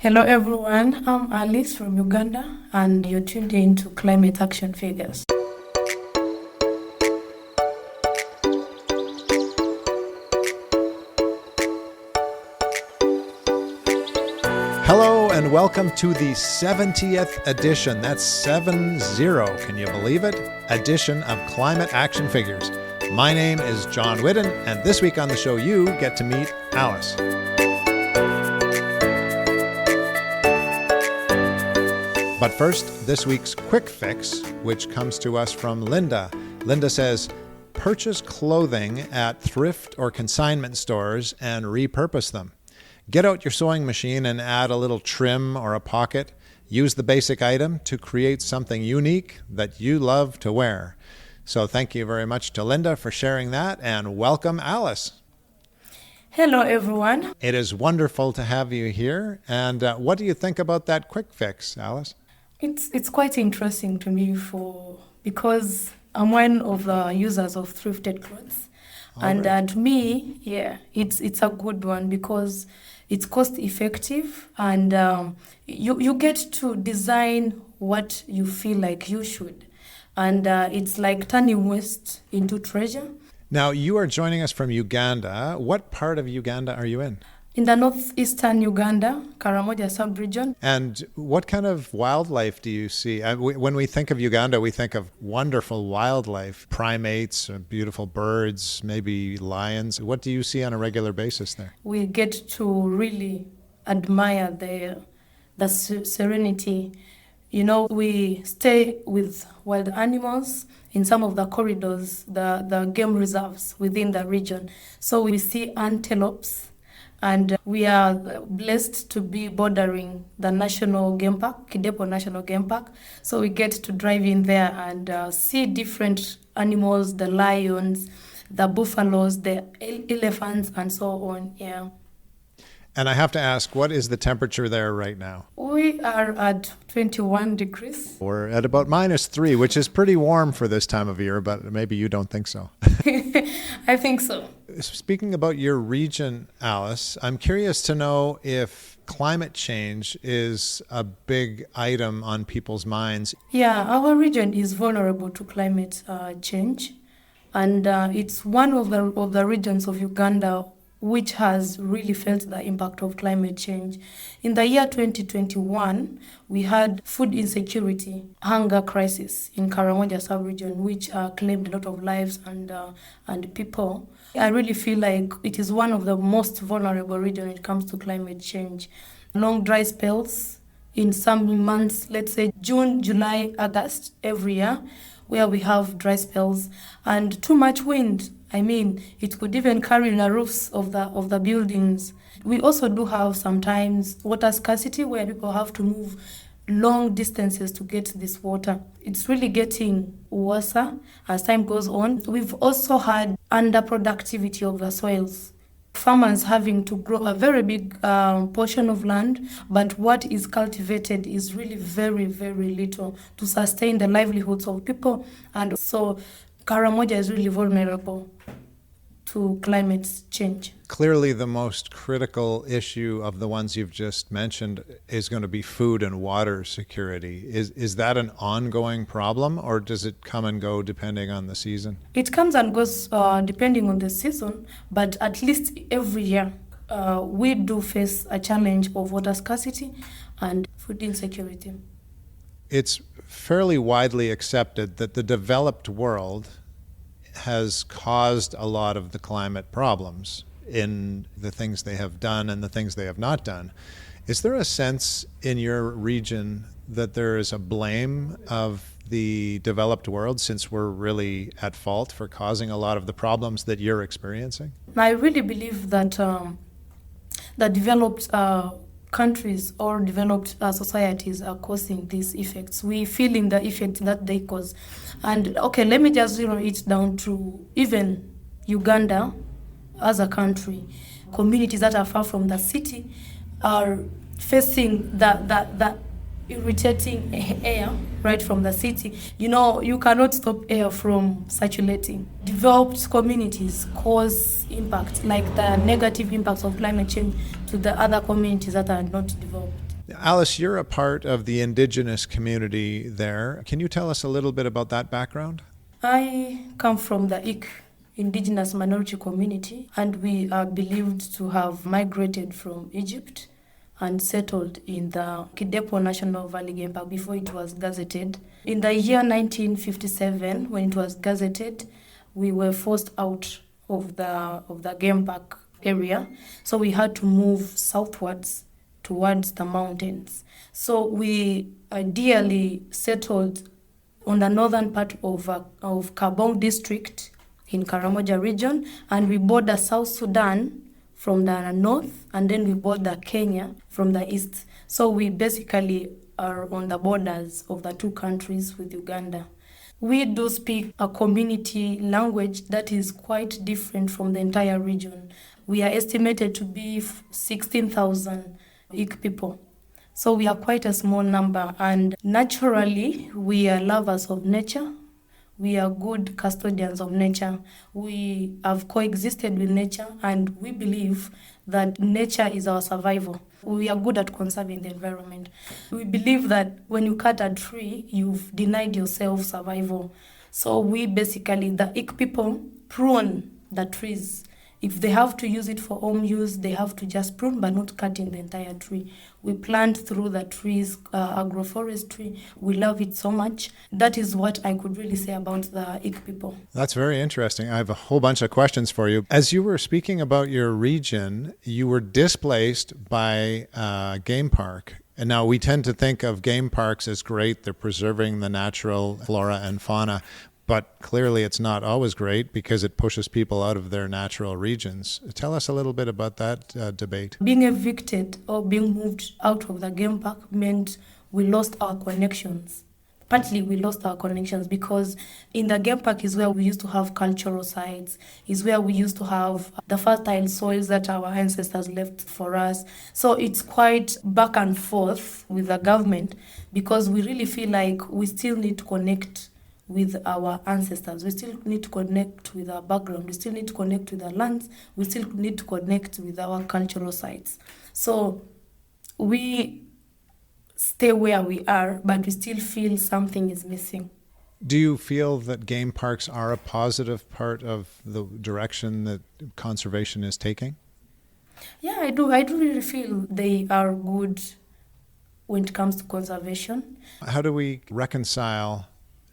Hello everyone, I'm Alice from Uganda and you're tuned in to Climate Action Figures. Hello and welcome to the 70th edition, that's 70, can you believe it? Edition of Climate Action Figures. My name is John Whidden, and this week on the show you get to meet Alice. But first, this week's Quick Fix, which comes to us from Linda. Linda says, purchase clothing at thrift or consignment stores and repurpose them. Get out your sewing machine and add a little trim or a pocket. Use the basic item to create something unique that you love to wear. So thank you very much to Linda for sharing that, and welcome, Alice. Hello everyone. It is wonderful to have you here. And what do you think about that Quick Fix, Alice? It's quite interesting to me because I'm one of the users of thrifted clothes. And to me, it's a good one because it's cost effective and you get to design what you feel like you should. And it's like turning waste into treasure. Now, you are joining us from Uganda. What part of Uganda are you in? In the northeastern Uganda, Karamoja sub-region. And what kind of wildlife do you see? When we think of Uganda, we think of wonderful wildlife, primates, beautiful birds, maybe lions. What do you see on a regular basis there? We get to really admire the serenity. You know, we stay with wild animals in some of the corridors, the game reserves within the region. So we see antelopes. And we are blessed to be bordering the National Game Park, Kidepo National Park. So we get to drive in there and see different animals, the lions, the buffaloes, the elephants, and so on. Yeah. And I have to ask, what is the temperature there right now? We are at 21 degrees. We're at about -3, which is pretty warm for this time of year, but maybe you don't think so. I think so. Speaking about your region, Alice, I'm curious to know if climate change is a big item on people's minds. Yeah, our region is vulnerable to climate change. And it's one of the regions of Uganda which has really felt the impact of climate change. In the year 2021, we had food insecurity, hunger crisis in Karamoja sub-region, which claimed a lot of lives and people. I really feel like it is one of the most vulnerable regions when it comes to climate change. Long dry spells in some months, let's say June, July, August, every year, where we have dry spells and too much wind. I mean, it could even carry the roofs of the buildings. We also do have sometimes water scarcity where people have to move long distances to get this water. It's really getting worse as time goes on. We've also had underproductivity of the soils. Farmers having to grow a very big portion of land, but what is cultivated is really very, very little to sustain the livelihoods of people. And so Karamoja is really vulnerable to climate change. Clearly, the most critical issue of the ones you've just mentioned is going to be food and water security. Is that an ongoing problem, or does it come and go depending on the season? It comes and goes depending on the season, but at least every year we do face a challenge of water scarcity and food insecurity. It's fairly widely accepted that the developed world has caused a lot of the climate problems in the things they have done and the things they have not done. Is there a sense in your region that there is a blame of the developed world, since we're really at fault for causing a lot of the problems that you're experiencing? I really believe that the developed countries or developed societies are causing these effects. We're feeling the effect that they cause. And okay, let me just zero it down to even Uganda as a country. Communities that are far from the city are facing the irritating air right from the city. You know, you cannot stop air from circulating. Developed communities cause impact, like the negative impacts of climate change to the other communities that are not developed. Alice, you're a part of the Indigenous community there. Can you tell us a little bit about that background? I come from the Ik Indigenous minority community, and we are believed to have migrated from Egypt and settled in the Kidepo National Park before it was gazetted. In the year 1957, when it was gazetted, we were forced out of the game park area, so we had to move southwards towards the mountains. So we ideally settled on the northern part of Kabong district in Karamoja region, and we border South Sudan from the north, and then we border Kenya from the east. So we basically are on the borders of the two countries with Uganda. We do speak a community language that is quite different from the entire region. We are estimated to be 16,000 Ik people. So we are quite a small number, and naturally we are lovers of nature. We are good custodians of nature. We have coexisted with nature, and we believe that nature is our survival. We are good at conserving the environment. We believe that when you cut a tree, you've denied yourself survival. So we basically, the Ik people, prune the trees. If they have to use it for home use, they have to just prune, but not cutting the entire tree. We plant through the trees, agroforestry. We love it so much. That is what I could really say about the Ik people. That's very interesting. I have a whole bunch of questions for you. As you were speaking about your region, you were displaced by a game park. And now we tend to think of game parks as great. They're preserving the natural flora and fauna. But clearly it's not always great because it pushes people out of their natural regions. Tell us a little bit about that debate. Being evicted or being moved out of the game park meant we lost our connections. Partly we lost our connections because in the game park is where we used to have cultural sites, is where we used to have the fertile soils that our ancestors left for us. So it's quite back and forth with the government because we really feel like we still need to connect with our ancestors. We still need to connect with our background. We still need to connect with our lands. We still need to connect with our cultural sites. So we stay where we are, but we still feel something is missing. Do you feel that game parks are a positive part of the direction that conservation is taking? Yeah, I do. I do really feel they are good when it comes to conservation. How do we reconcile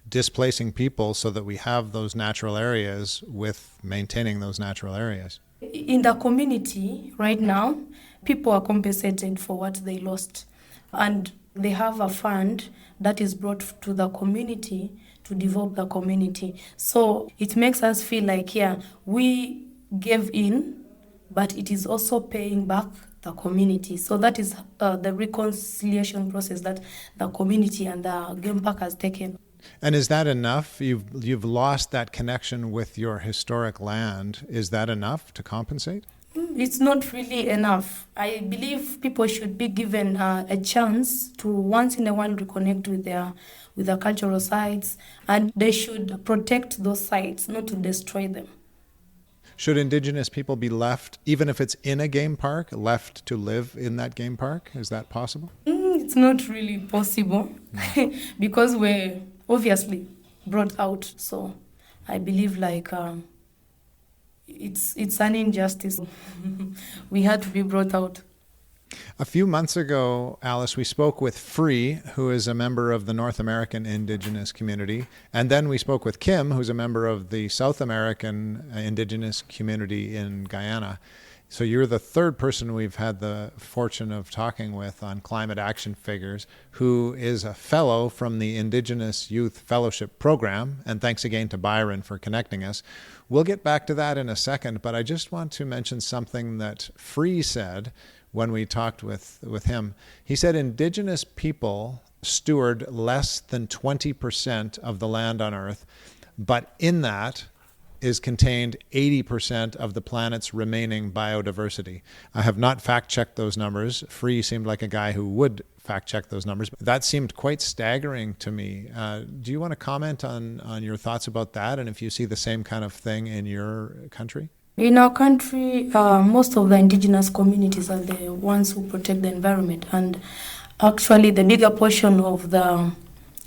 displacing people so that we have those natural areas with maintaining those natural areas? In the community right now, people are compensated for what they lost. And they have a fund that is brought to the community to develop the community. So it makes us feel like, yeah, we gave in, but it is also paying back the community. So that is the reconciliation process that the community and the game park has taken. And is that enough? You've lost that connection with your historic land. Is that enough to compensate? It's not really enough. I believe people should be given a chance to once in a while reconnect with their cultural sites, and they should protect those sites, not to destroy them. Should Indigenous people be left, even if it's in a game park, left to live in that game park? Is that possible? It's not really possible because we're obviously brought out. So I believe like it's an injustice. We had to be brought out. A few months ago, Alice, we spoke with Free, who is a member of the North American Indigenous community. And then we spoke with Kim, who's a member of the South American Indigenous community in Guyana. So you're the third person we've had the fortune of talking with on climate action figures, who is a fellow from the Indigenous Youth Fellowship program. And thanks again to Byron for connecting us. We'll get back to that in a second, but I just want to mention something that Free said when we talked with him. He said Indigenous people steward less than 20% of the land on Earth, but in that is contained 80% of the planet's remaining biodiversity. I have not fact-checked those numbers. Free seemed like a guy who would fact-check those numbers. That seemed quite staggering to me. Do you want to comment on your thoughts about that and if you see the same kind of thing in your country? In our country, most of the indigenous communities are the ones who protect the environment, and actually the bigger portion of the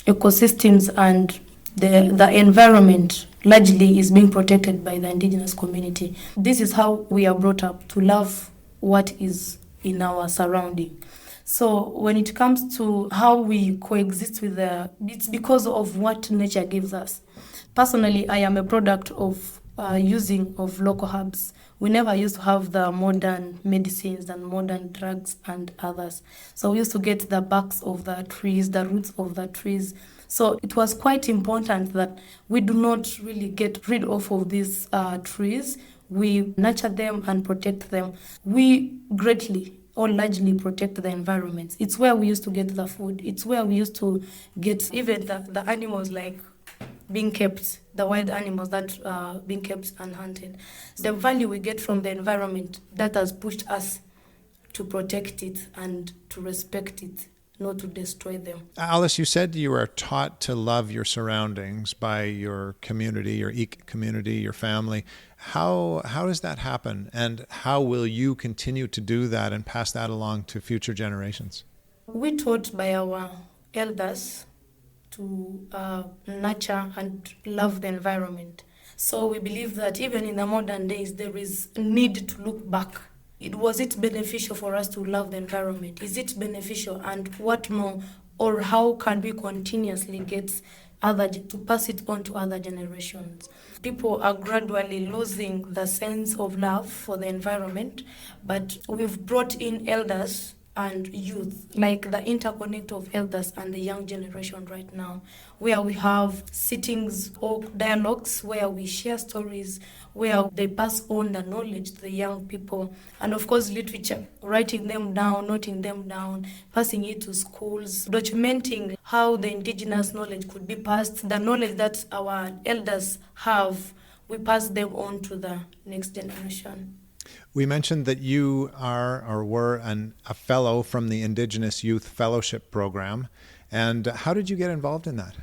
ecosystems and the environment largely is being protected by the indigenous community. This is how we are brought up to love what is in our surrounding. So when it comes to how we coexist with it's because of what nature gives us. Personally, I am a product of using of local herbs. We never used to have the modern medicines and modern drugs and others. So we used to get the barks of the trees, the roots of the trees. So it was quite important that we do not really get rid of these trees. We nurture them and protect them. We greatly or largely protect the environment. It's where we used to get the food. It's where we used to get even the animals like being kept, the wild animals that are being kept and hunted. The value we get from the environment that has pushed us to protect it and to respect it, not to destroy them. Alice, you said you are taught to love your surroundings by your community, your Ik community, your family. How does that happen, and how will you continue to do that and pass that along to future generations? We're taught by our elders to nurture and love the environment. So we believe that even in the modern days, there is a need to look back. Was it beneficial for us to love the environment? Is it beneficial, and what more? Or how can we continuously get to pass it on to other generations? People are gradually losing the sense of love for the environment, but we've brought in elders and youth, like the interconnect of elders and the young generation right now, where we have sittings or dialogues where we share stories, where they pass on the knowledge to the young people, and of course literature, writing them down, noting them down, passing it to schools, documenting how the indigenous knowledge could be passed, the knowledge that our elders have, we pass them on to the next generation. We mentioned that you are or were a fellow from the Indigenous Youth Fellowship program. And how did you get involved in that?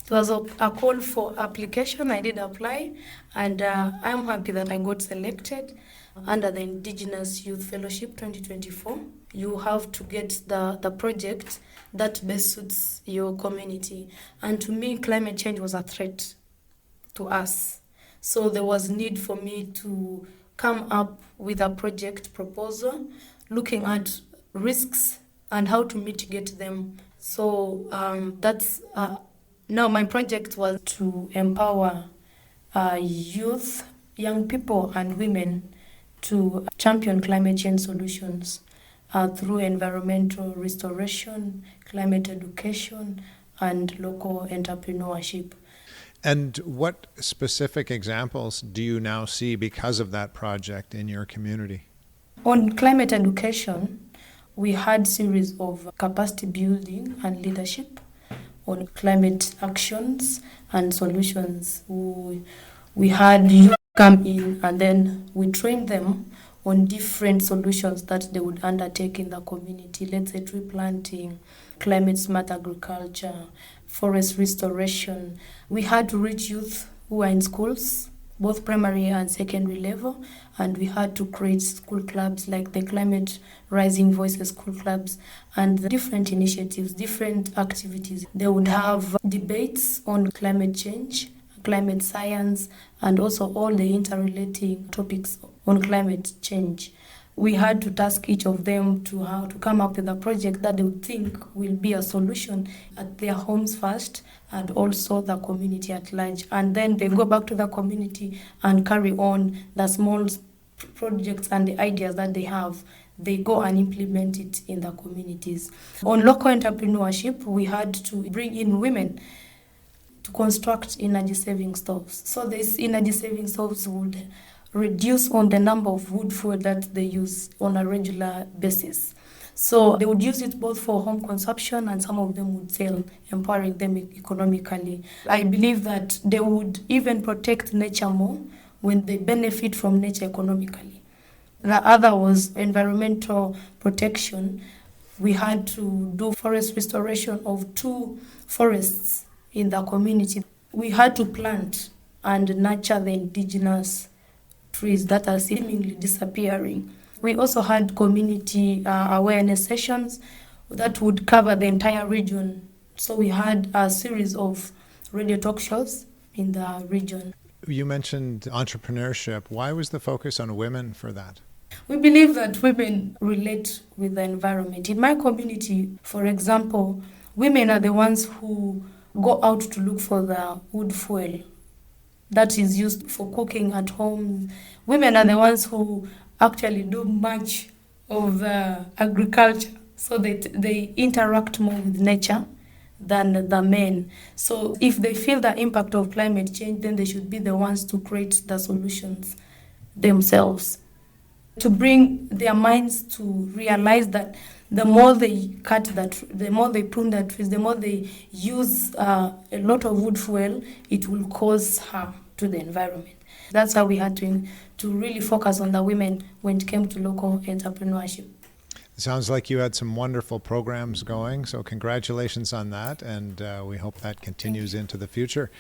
It was a call for application. I did apply, and I'm happy that I got selected under the Indigenous Youth Fellowship 2024. You have to get the project that best suits your community. And to me, climate change was a threat to us. So there was need for me to come up with a project proposal looking at risks and how to mitigate them. So that's now my project was to empower youth, young people and women to champion climate change solutions through environmental restoration, climate education, and local entrepreneurship. And what specific examples do you now see because of that project in your community? On climate education, we had series of capacity building and leadership on climate actions and solutions. We had youth come in, and then we trained them on different solutions that they would undertake in the community. Let's say tree planting, climate smart agriculture, forest restoration. We had to reach youth who are in schools, both primary and secondary level, and we had to create school clubs like the Climate Rising Voices school clubs and the different initiatives, different activities. They would have debates on climate change, climate science, and also all the interrelating topics on climate change. We had to task each of them to how to come up with a project that they would think will be a solution at their homes first and also the community at large. And then they go back to the community and carry on the small projects and the ideas that they have. They go and implement it in the communities. On local entrepreneurship, we had to bring in women to construct energy-saving stoves. So these energy-saving stoves would reduce on the number of wood fuel that they use on a regular basis. So they would use it both for home consumption, and some of them would sell, empowering them economically. I believe that they would even protect nature more when they benefit from nature economically. The other was environmental protection. We had to do forest restoration of 2 forests in the community. We had to plant and nurture the indigenous trees that are seemingly disappearing. We also had community awareness sessions that would cover the entire region. So we had a series of radio talk shows in the region. You mentioned entrepreneurship. Why was the focus on women for that? We believe that women relate with the environment. In my community, for example, women are the ones who go out to look for the wood fuel that is used for cooking at home. Women are the ones who actually do much of agriculture, so they interact more with nature than the men. So if they feel the impact of climate change, then they should be the ones to create the solutions themselves, to bring their minds to realize that the more they cut that, the more they prune the trees, the more they use a lot of wood fuel, it will cause harm to the environment. That's how we had to really focus on the women when it came to local entrepreneurship. It sounds like you had some wonderful programs going, so congratulations on that, and we hope that continues into the future.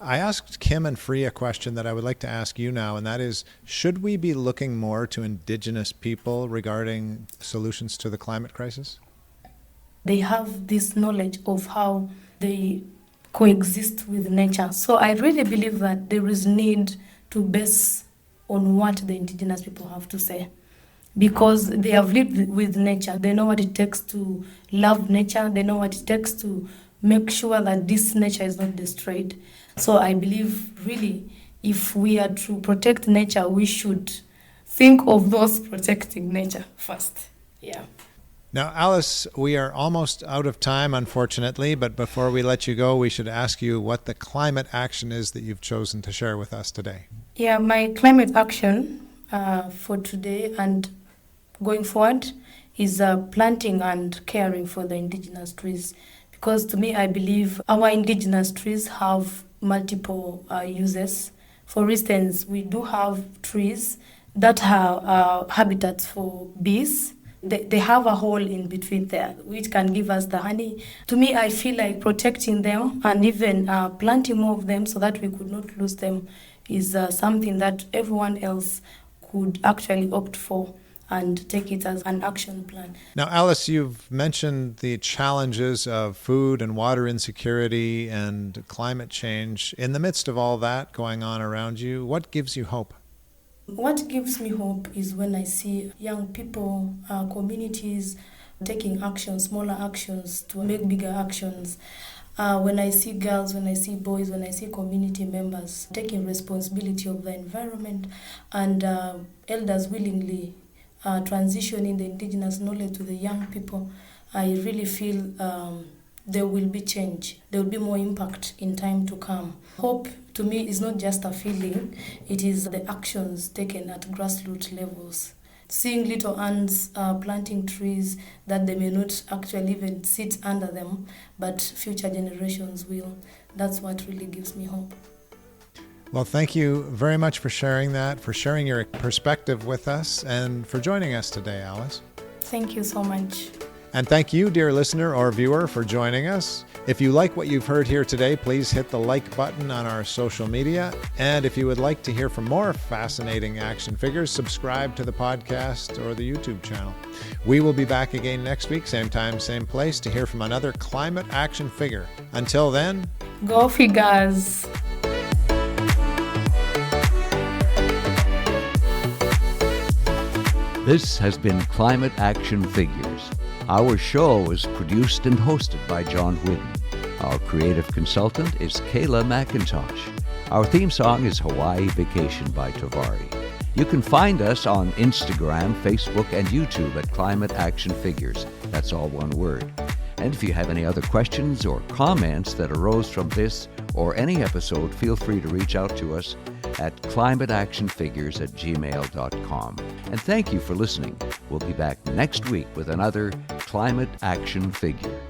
I asked Kim and Free a question that I would like to ask you now, and that is, should we be looking more to Indigenous people regarding solutions to the climate crisis? They have this knowledge of how they coexist with nature. So I really believe that there is need to base on what the Indigenous people have to say, because they have lived with nature. They know what it takes to love nature. They know what it takes to make sure that this nature is not destroyed. So I believe, really, if we are to protect nature, we should think of those protecting nature first. Yeah. Now, Alice, we are almost out of time, unfortunately, but before we let you go, we should ask you what the climate action is that you've chosen to share with us today. Yeah, my climate action for today and going forward is planting and caring for the Indigenous trees. Because to me, I believe our Indigenous trees have multiple uses. For instance, we do have trees that have habitats for bees. They have a hole in between there, which can give us the honey. To me, I feel like protecting them and even planting more of them so that we could not lose them is something that everyone else could actually opt for and take it as an action plan. Now, Alice, you've mentioned the challenges of food and water insecurity and climate change. In the midst of all that going on around you, what gives you hope? What gives me hope is when I see young people, communities taking action, smaller actions to make bigger actions. When I see girls, when I see boys, when I see community members taking responsibility of the environment and elders willingly transitioning the Indigenous knowledge to the young people, I really feel there will be change. There will be more impact in time to come. Hope to me is not just a feeling, it is the actions taken at grassroots levels. Seeing little ants planting trees that they may not actually even sit under them, but future generations will. That's what really gives me hope. Well, thank you very much for sharing that, for sharing your perspective with us, and for joining us today, Alice. Thank you so much. And thank you, dear listener or viewer, for joining us. If you like what you've heard here today, please hit the like button on our social media. And if you would like to hear from more fascinating action figures, subscribe to the podcast or the YouTube channel. We will be back again next week, same time, same place, to hear from another climate action figure. Until then, go figures. This has been Climate Action Figures. Our show is produced and hosted by John Whidden. Our creative consultant is Kayla McIntosh. Our theme song is Hawaii Vacation by Tovari. You can find us on Instagram, Facebook, and YouTube at Climate Action Figures. That's all one word. And if you have any other questions or comments that arose from this or any episode, feel free to reach out to us at climateactionfigures@gmail.com. And thank you for listening. We'll be back next week with another Climate Action Figure.